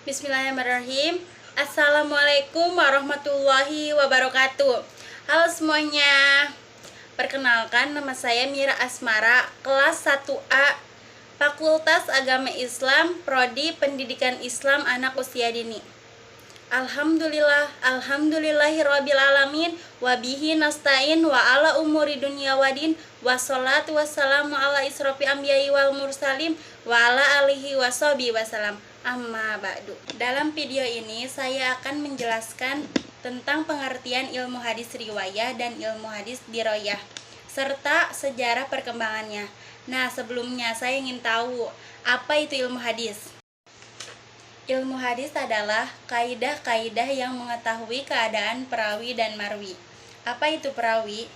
Bismillahirrahmanirrahim. Assalamualaikum warahmatullahi wabarakatuh. Halo semuanya. Perkenalkan, nama saya Mira Asmara, kelas 1A, Fakultas Agama Islam, Prodi Pendidikan Islam Anak Usia Dini. Alhamdulillahirabbil alamin, wabihi nasta'in wa ala umuri dunya wadin, wassalatu wassalamu ala israfi anbiya'i wal mursalin wa ala alihi washabihi wasallam. Amma ba'du. Dalam video ini saya akan menjelaskan tentang pengertian ilmu hadis riwayah dan ilmu hadis diroyah serta sejarah perkembangannya. Nah, sebelumnya saya ingin tahu apa itu ilmu hadis. Ilmu hadis adalah kaidah-kaidah yang mengetahui keadaan perawi dan marwi. Apa itu perawi?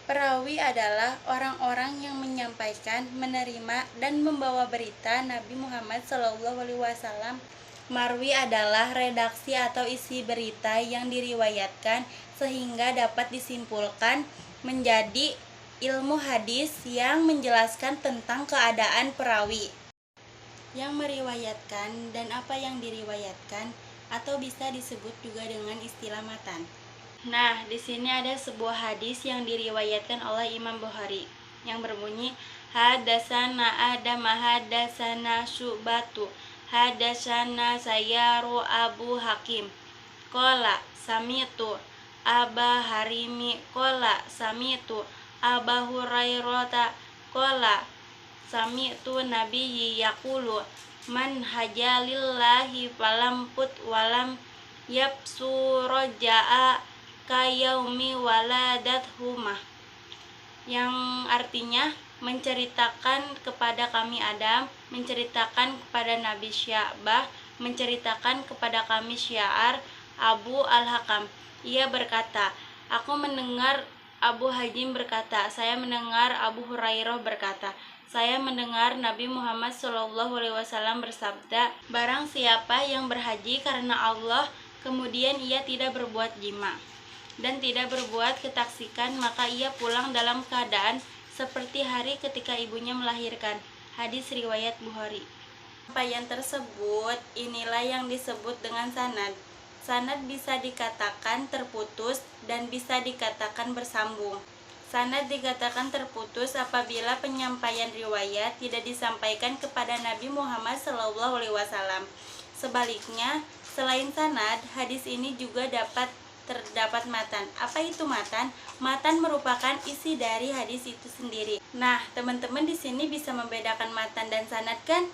Perawi adalah orang-orang yang menyampaikan, menerima, dan membawa berita Nabi Muhammad SAW. Marwi adalah redaksi atau isi berita yang diriwayatkan sehingga dapat disimpulkan menjadi ilmu hadis yang menjelaskan tentang keadaan perawi yang meriwayatkan dan apa yang diriwayatkan, atau bisa disebut juga dengan istilah matan. Nah, di sini ada sebuah hadis yang diriwayatkan oleh Imam Bukhari yang berbunyi Hadasana Adam hadasana Syu'batu hadasana Sayyaru Abu Hakim qala sami'tu Aba Harimi qala sami'tu Aba Hurairah qala sami'tu nabiyyi yaqulu man hajalillahi falam put walam yapsu roja'a kayaumi waladathumah, yang artinya menceritakan kepada kami Adam, menceritakan kepada Nabi Sya'bah, menceritakan kepada kami Syiar Abu Al-Hakam. Ia berkata, aku mendengar Abu Hajim berkata, saya mendengar Abu Hurairah berkata, saya mendengar Nabi Muhammad SAW bersabda, barang siapa yang berhaji karena Allah, kemudian ia tidak berbuat jima dan tidak berbuat ketaksikan, maka ia pulang dalam keadaan seperti hari ketika ibunya melahirkan. Hadis riwayat Bukhari. Sampaian tersebut inilah yang disebut dengan sanad. Sanad bisa dikatakan terputus dan bisa dikatakan bersambung. Sanad dikatakan terputus apabila penyampaian riwayat tidak disampaikan kepada Nabi Muhammad SAW. Sebaliknya, selain sanad, hadis ini juga terdapat matan. Apa itu matan? Matan merupakan isi dari hadis itu sendiri. Nah, teman-teman di sini bisa membedakan matan dan sanad kan?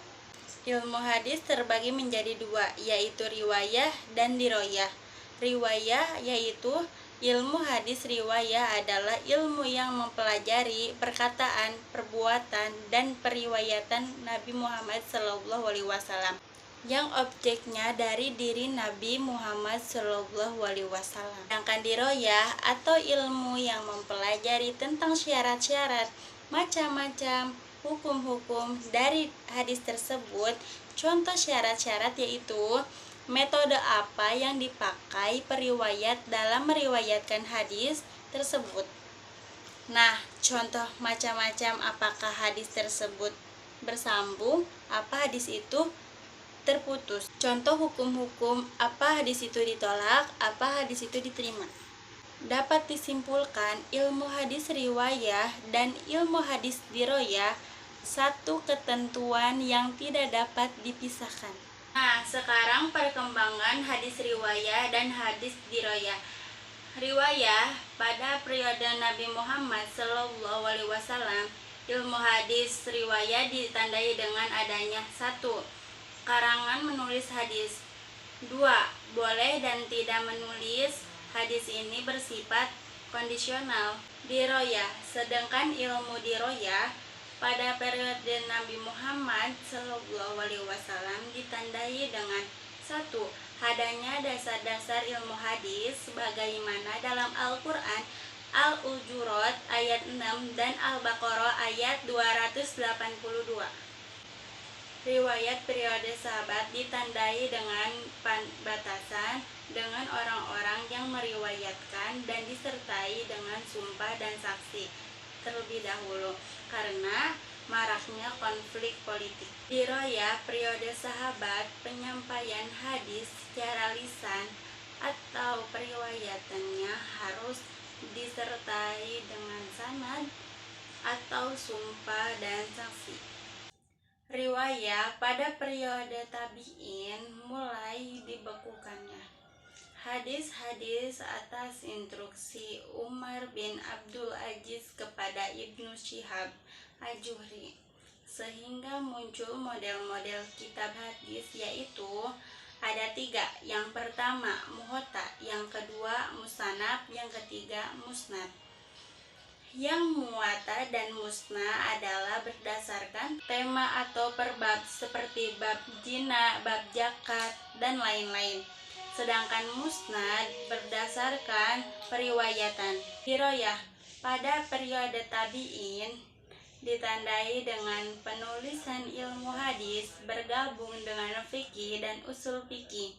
Ilmu hadis terbagi menjadi dua, yaitu riwayah dan diroyah. Riwayah yaitu ilmu hadis riwayah adalah ilmu yang mempelajari perkataan, perbuatan, dan periwayatan Nabi Muhammad SAW yang objeknya dari diri Nabi Muhammad SAW. Sedangkan diroyah atau ilmu yang mempelajari tentang syarat-syarat, macam-macam hukum-hukum dari hadis tersebut. Contoh syarat-syarat yaitu metode apa yang dipakai periwayat dalam meriwayatkan hadis tersebut. Nah, contoh macam-macam, apakah hadis tersebut bersambung, apa hadis itu terputus. Contoh hukum-hukum, apa hadis itu ditolak, apa hadis itu diterima. Dapat disimpulkan ilmu hadis riwayah dan ilmu hadis diroyah satu ketentuan yang tidak dapat dipisahkan. Nah, sekarang perkembangan hadis riwayah dan hadis diroyah. Riwayah pada periode Nabi Muhammad SAW, ilmu hadis riwayah ditandai dengan adanya 1. Karangan menulis hadis. 2. Boleh dan tidak menulis hadis ini bersifat kondisional. Diroyah. Sedangkan ilmu diroyah pada periode Nabi Muhammad SAW ditandai dengan 1. Adanya dasar-dasar ilmu hadis sebagaimana dalam Al-Quran Al-Ujurat ayat 6 dan Al-Baqarah ayat 282. Riwayat periode sahabat ditandai dengan batasan dengan orang-orang yang meriwayatkan dan disertai dengan sumpah dan saksi terlebih dahulu, karena maraknya konflik politik. Diroyah periode sahabat, penyampaian hadis secara lisan atau periwayatannya harus disertai dengan sanad atau sumpah dan saksi. Riwayah pada periode tabi'in mulai dibekukannya hadis-hadis atas instruksi Umar bin Abdul Aziz kepada Ibnu Syihab Az-Zuhri, sehingga muncul model-model kitab hadis, yaitu ada 3. Yang pertama Muwatta, yang kedua Musnad, yang ketiga Musnad. Yang Muwatta dan Musnad adalah berdasarkan tema atau per bab, seperti bab zina, bab zakat, dan lain-lain. Sedangkan Musnad berdasarkan periwayatan. Diroyah pada periode tabi'in ditandai dengan penulisan ilmu hadis bergabung dengan fikih dan usul fikih,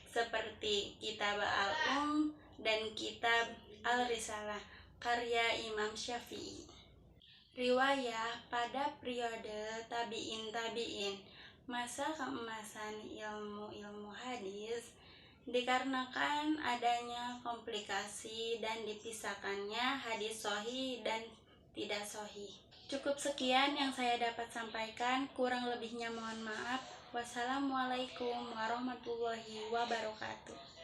seperti Kitab Al-Um dan Kitab Al-Risalah karya Imam Syafi'i. Riwayah pada periode tabi'in masa keemasan ilmu hadis, dikarenakan adanya komplikasi dan dipisahkannya hadis sahih dan tidak sahih. Cukup sekian yang saya dapat sampaikan, kurang lebihnya mohon maaf. Wassalamualaikum warahmatullahi wabarakatuh.